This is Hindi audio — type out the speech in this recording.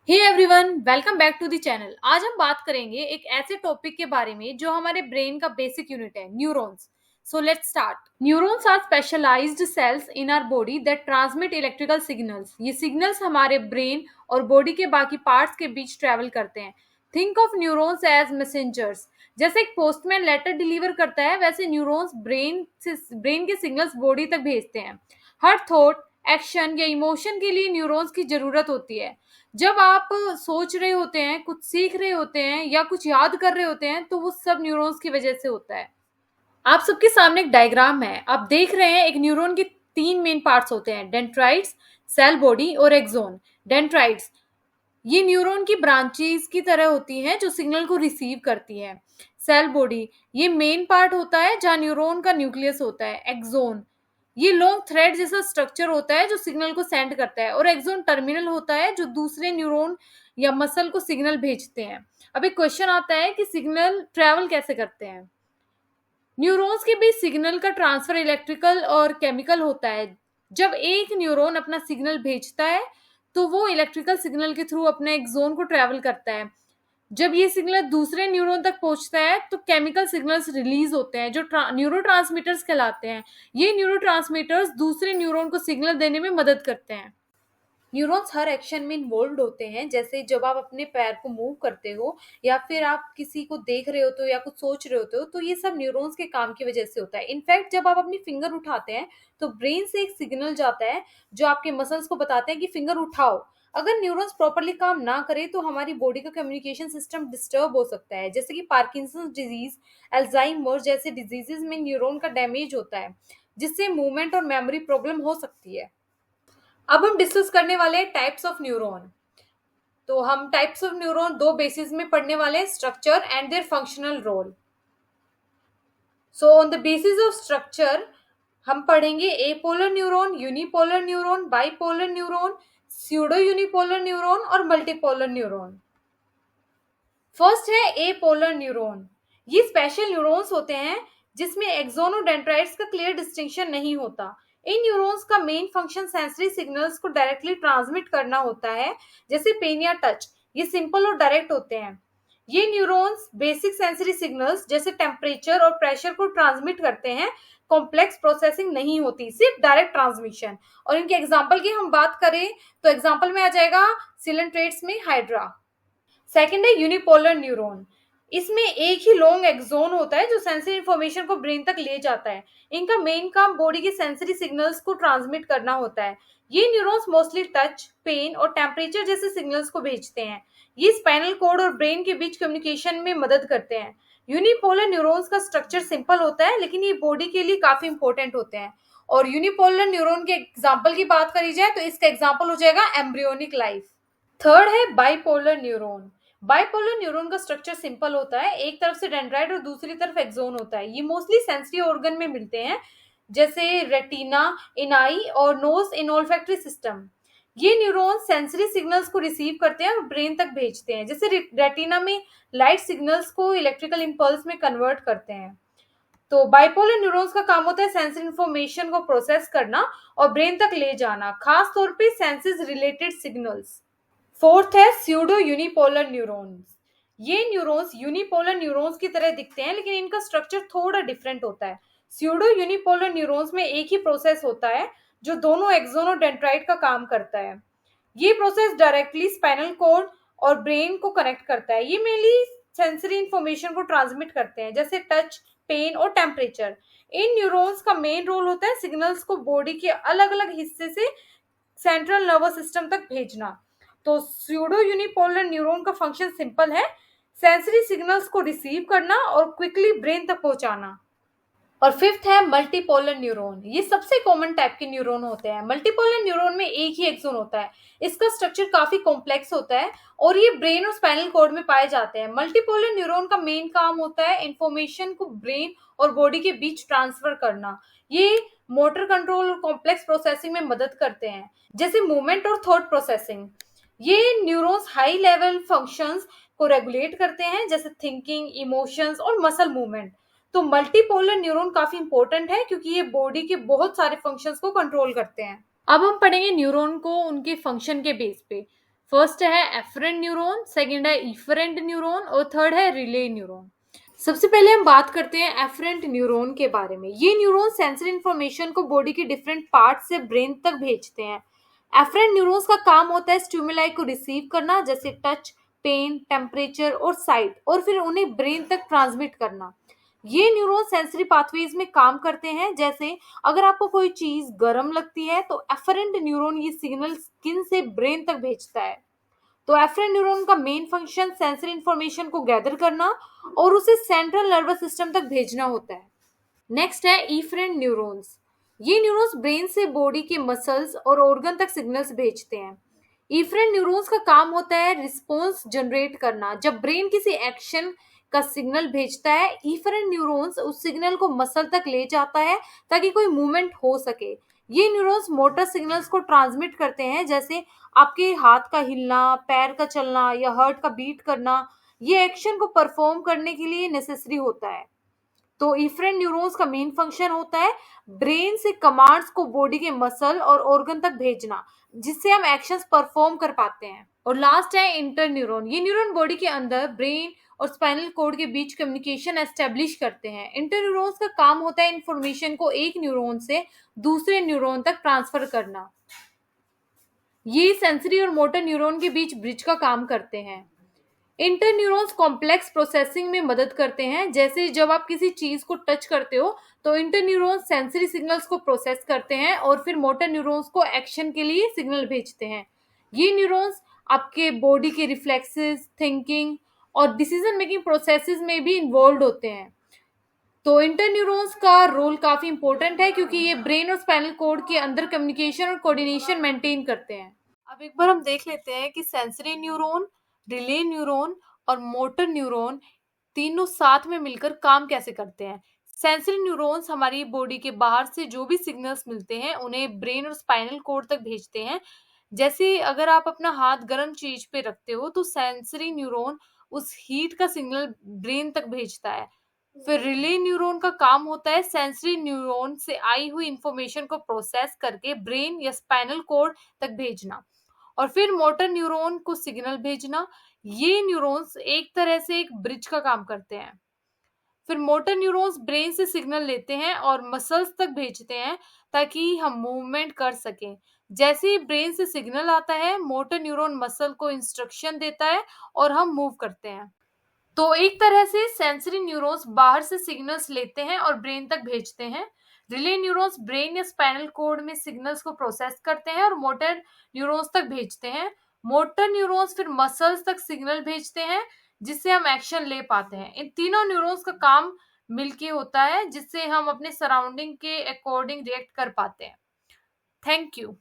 Hey everyone, welcome back to the channel. आज हम बात करेंगे एक ऐसे टॉपिक के बारे में जो हमारे ब्रेन का बेसिक यूनिट है, neurons. So let's start. Neurons are specialised cells in our body that transmit electrical signals. ये सिग्नल्स हमारे ब्रेन और बॉडी के बाकी पार्ट्स के बीच ट्रेवल करते हैं। Think of neurons as messengers. जैसे एक पोस्टमैन लेटर डिलीवर करता है, वैसे न्यूरॉन्स ब्रेन के सिग्नल्स बॉडी तक भेजते हैं। हर थॉट, एक्शन या इमोशन के लिए न्यूरॉन्स की जरूरत होती है। जब आप सोच रहे होते हैं, कुछ सीख रहे होते हैं या कुछ याद कर रहे होते हैं, तो वो सब न्यूरॉन्स की वजह से होता है। आप सबके सामने एक डायग्राम है। आप देख रहे हैं एक न्यूरॉन के तीन मेन पार्ट्स होते हैं, डेंड्राइट्स, सेल बॉडी और एक्सोन। डेंड्राइट्स ये न्यूरॉन की ब्रांचेस की तरह होती हैं जो सिग्नल को रिसीव करती है। सेल बॉडी ये मेन पार्ट होता है जहां न्यूरॉन का न्यूक्लियस होता है। एक्सोन ये लॉन्ग थ्रेड जैसा स्ट्रक्चर होता है जो सिग्नल को सेंड करता है। और एक्सोन टर्मिनल होता है जो दूसरे न्यूरॉन या मसल को सिग्नल भेजते हैं। अब एक क्वेश्चन आता है कि सिग्नल ट्रेवल कैसे करते हैं। न्यूरॉन्स के बीच सिग्नल का ट्रांसफर इलेक्ट्रिकल और केमिकल होता है। जब एक न्यूरॉन अपना सिग्नल भेजता है तो वो इलेक्ट्रिकल सिग्नल के थ्रू अपने एक्सोन को ट्रेवल करता है। जब ये सिग्नल दूसरे न्यूरॉन तक पहुंचता है तो केमिकल सिग्नल्स रिलीज होते हैं जो न्यूरोट्रांसमीटर्स कहलाते हैं। ये न्यूरोट्रांसमीटर्स दूसरे न्यूरॉन को सिग्नल देने में मदद करते हैं। न्यूरॉन्स हर एक्शन में इन्वॉल्व होते हैं, जैसे जब आप अपने पैर को मूव करते हो या फिर आप किसी को देख रहे होते हो या कुछ सोच रहे होते हो, तो ये सब न्यूरॉन्स के काम की वजह से होता है। इनफैक्ट जब आप अपनी फिंगर उठाते हैं तो ब्रेन से एक सिग्नल जाता है जो आपके मसल्स को बताते हैं कि फिंगर उठाओ। अगर न्यूरॉन्स प्रॉपरली काम ना करे तो हमारी बॉडी का कम्युनिकेशन सिस्टम डिस्टर्ब हो सकता है, जैसे कि पार्किंसंस डिजीज, अल्जाइमर जैसे डिजीजेस में न्यूरॉन का डैमेज होता है, जिससे मूवमेंट और मेमोरी प्रॉब्लम हो सकती है। अब हम डिस्कस करने वाले हैं टाइप्स ऑफ न्यूरॉन। तो हम टाइप्स ऑफ न्यूरॉन दो बेसिस में पढ़ने वाले हैं, structure and their functional role. So on the basis of structure हम पढ़ेंगे apolar neuron, unipolar neuron, bipolar neuron, pseudo unipolar neuron और मल्टीपोलर न्यूरॉन। फर्स्ट है एपोलर न्यूरॉन। ये स्पेशल न्यूरॉन्स होते हैं जिसमें एक्सोन और डेंड्राइट्स का क्लियर डिस्टिंक्शन नहीं होता। इन न्यूरॉन्स का मेन फंक्शन सेंसरी सिग्नल्स को डायरेक्टली ट्रांसमिट करना होता है, जैसे पेन या टच। ये सिंपल और डायरेक्ट होते हैं। ये न्यूरॉन्स बेसिक सेंसरी सिग्नल्स जैसे टेम्परेचर और प्रेशर को ट्रांसमिट करते हैं। कॉम्प्लेक्स प्रोसेसिंग नहीं होती, सिर्फ डायरेक्ट ट्रांसमिशन। और इनके एग्जाम्पल की हम बात करें तो एग्जाम्पल में आ जाएगा सिलेंट्रेट्स में हाइड्रा। सेकंड है यूनिपोलर न्यूरॉन। इसमें एक ही लॉन्ग एक्सोन होता है जो सेंसरी इंफॉर्मेशन को ब्रेन तक ले जाता है। इनका मेन काम बॉडी के सेंसरी सिग्नल्स को ट्रांसमिट करना होता है। ये न्यूरॉन्स मोस्टली टच, पेन और टेम्परेचर जैसे सिग्नल्स को भेजते हैं। ये स्पाइनल कोड और ब्रेन के बीच कम्युनिकेशन में मदद करते हैं। यूनिपोलर न्यूरॉन्स का स्ट्रक्चर सिंपल होता है, लेकिन ये बॉडी के लिए काफी इंपॉर्टेंट होते हैं। और यूनिपोलर न्यूरॉन के एग्जाम्पल की बात करी जाए तो इसका एग्जाम्पल हो जाएगा एम्ब्रियोनिक लाइफ। थर्ड है बाइपोलर न्यूरॉन। बाइपोलर न्यूरॉन का स्ट्रक्चर सिंपल होता है। एक तरफ से डेंड्राइट और दूसरी तरफ एक्सोन होता है। ये मोस्टली सेंसरी ऑर्गन में मिलते हैं, जैसे रेटिना इन आई और नोज इन ऑल्फैक्टरी सिस्टम। ये न्यूरॉन सेंसरी सिग्नल्स को रिसीव करते हैं और ब्रेन तक भेजते हैं, जैसे रेटिना में लाइट सिग्नल्स को इलेक्ट्रिकल इंपल्स में कन्वर्ट करते हैं। तो बाइपोलर न्यूरॉन्स का काम होता है सेंसरी इंफॉर्मेशन को प्रोसेस करना और ब्रेन तक ले जाना, खास तौर पे सेंसेस रिलेटेड सिग्नल्स। फोर्थ है स्यूडो यूनिपोलर न्यूरॉन्स। ये न्यूरॉन्स यूनिपोलर न्यूरॉन्स की तरह दिखते हैं, लेकिन इनका स्ट्रक्चर थोड़ा डिफरेंट होता है। स्यूडो यूनिपोलर न्यूरॉन्स में एक ही प्रोसेस होता है जो दोनों एक्सोन और डेंड्राइट का काम करता है। ये प्रोसेस डायरेक्टली स्पाइनल कोड और ब्रेन को कनेक्ट करता है। ये मेनली सेंसरी इंफॉर्मेशन को ट्रांसमिट करते हैं, जैसे टच, पेन और टेम्परेचर। इन न्यूरॉन्स का मेन रोल होता है सिग्नल्स को बॉडी के अलग अलग हिस्से से सेंट्रल नर्वस सिस्टम तक भेजना। तो स्यूडो यूनिपोलर न्यूरॉन का फंक्शन सिंपल है, सेंसरी सिग्नल्स को रिसीव करना और क्विकली ब्रेन तक पहुंचाना। और फिफ्थ है मल्टीपोलर न्यूरॉन। ये सबसे कॉमन टाइप के न्यूरॉन होते हैं। मल्टीपोलर न्यूरॉन में एक ही एक्सोन होता है। इसका स्ट्रक्चर काफी कॉम्प्लेक्स होता है और ये ब्रेन और स्पाइनल कॉर्ड में पाए जाते हैं। मल्टीपोलर न्यूरॉन का मेन काम होता है इंफॉर्मेशन को ब्रेन और बॉडी के बीच ट्रांसफर करना। ये मोटर कंट्रोल और कॉम्प्लेक्स प्रोसेसिंग में मदद करते हैं, जैसे मूवमेंट और थॉट प्रोसेसिंग। ये न्यूरॉन्स हाई लेवल फंक्शंस को रेगुलेट करते हैं, जैसे थिंकिंग, इमोशंस और मसल मूवमेंट। तो मल्टीपोलर न्यूरॉन काफी इंपॉर्टेंट है क्योंकि ये बॉडी के बहुत सारे फंक्शंस को कंट्रोल करते हैं। अब हम पढ़ेंगे न्यूरॉन को उनके फंक्शन के बेस पे। फर्स्ट है एफरेंट न्यूरॉन, सेकंड है इफरेंट न्यूरॉन और थर्ड है रिले न्यूरॉन। सबसे पहले हम बात करते हैं एफरेंट न्यूरॉन के बारे में। ये न्यूरॉन सेंसरी इंफॉर्मेशन को बॉडी के डिफरेंट पार्ट से ब्रेन तक भेजते हैं। एफरेंट न्यूरॉन्स का काम होता है स्टिमुलाई को रिसीव करना, जैसे टच, पेन, टेम्परेचर और साइट, और फिर उन्हें ब्रेन तक ट्रांसमिट करना। ये न्यूरॉन सेंसरी पाथवेज में काम करते हैं, जैसे अगर आपको कोई चीज गर्म लगती है तो एफरेंट न्यूरॉन ये सिग्नल स्किन से ब्रेन तक भेजता है। तो एफरेंट न्यूरॉन का मेन फंक्शन सेंसरी इंफॉर्मेशन को गैदर करना और उसे सेंट्रल नर्वस सिस्टम तक भेजना होता है। नेक्स्ट है इफरेंट न्यूरॉन्स। ये न्यूरॉन्स ब्रेन से बॉडी के मसल्स और ऑर्गन तक सिग्नल्स भेजते हैं। इफरेंट न्यूरॉन्स का काम होता है रिस्पॉन्स जनरेट करना। जब ब्रेन किसी एक्शन का सिग्नल भेजता है, इफरेंट न्यूरॉन्स उस सिग्नल को मसल तक ले जाता है ताकि कोई मूवमेंट हो सके। ये न्यूरॉन्स मोटर सिग्नल्स को ट्रांसमिट करते हैं, जैसे आपके हाथ का हिलना, पैर का चलना या हार्ट का बीट करना। ये एक्शन को परफॉर्म करने के लिए नेसेसरी होता है। तो इफरेंट न्यूरॉन्स का मेन फंक्शन होता है ब्रेन से कमांड्स को बॉडी के मसल और ऑर्गन तक भेजना, जिससे हम एक्शंस परफॉर्म कर पाते हैं। और लास्ट है इंटर न्यूरॉन। ये न्यूरॉन बॉडी के अंदर ब्रेन और स्पाइनल कोड के बीच कम्युनिकेशन एस्टेब्लिश करते हैं। इंटर न्यूरॉन्स का काम होता है इंफॉर्मेशन को एक न्यूरॉन से दूसरे न्यूरॉन तक ट्रांसफर करना। ये सेंसरी और मोटर न्यूरॉन के बीच ब्रिज का काम करते हैं। इंटर न्यूरॉन्स कॉम्प्लेक्स प्रोसेसिंग में मदद करते हैं, जैसे जब आप किसी चीज को टच करते हो तो इंटर न्यूरॉन्स सेंसरी सिग्नल्स को प्रोसेस करते हैं और फिर मोटर न्यूरॉन्स को एक्शन के लिए सिग्नल भेजते हैं। ये न्यूरॉन्स आपके बॉडी के रिफ्लेक्सेस, थिंकिंग और डिसीजन मेकिंग प्रोसेसेस में भी इन्वॉल्व होते हैं। तो इंटर न्यूरॉन्स का रोल काफी इंपॉर्टेंट है, क्योंकि ये ब्रेन और स्पाइनल कोड के अंदर कम्युनिकेशन और कोऑर्डिनेशन मेंटेन करते हैं। अब एक बार हम देख लेते हैं कि सेंसरी न्यूरॉन, रिले न्यूरॉन और मोटर न्यूरॉन तीनों साथ में मिलकर काम कैसे करते हैं। सेंसरी न्यूरॉन्स हमारी बॉडी के बाहर से जो भी सिग्नल्स मिलते हैं उन्हें ब्रेन और स्पाइनल कोड तक भेजते हैं। जैसे अगर आप अपना हाथ गर्म चीज पे रखते हो तो सेंसरी न्यूरॉन उस हीट का सिग्नल ब्रेन तक भेजता है। फिर रिले न्यूरॉन का काम होता है सेंसरी न्यूरॉन से आई हुई इंफॉर्मेशन को प्रोसेस करके ब्रेन या स्पाइनल कोड तक भेजना, और फिर मोटर न्यूरॉन को सिग्नल भेजना। ये न्यूरॉन्स एक तरह से एक ब्रिज का काम करते हैं। फिर मोटर न्यूरॉन्स ब्रेन से सिग्नल लेते हैं और मसल्स तक भेजते हैं ताकि हम मूवमेंट कर सकें। जैसे ही ब्रेन से सिग्नल आता है, मोटर न्यूरॉन मसल को इंस्ट्रक्शन देता है और हम मूव करते हैं। तो एक तरह से सेंसरी न्यूरॉन्स बाहर से सिग्नल्स लेते हैं और ब्रेन तक भेजते हैं। रिले न्यूरॉन्स ब्रेन या स्पाइनल कोड में सिग्नल्स को प्रोसेस करते हैं और मोटर न्यूरॉन्स तक भेजते हैं। मोटर न्यूरॉन्स फिर मसल्स तक सिग्नल भेजते हैं, जिससे हम एक्शन ले पाते हैं। इन तीनों न्यूरॉन्स का काम मिलके होता है, जिससे हम अपने सराउंडिंग के अकॉर्डिंग रिएक्ट कर पाते हैं। Thank you.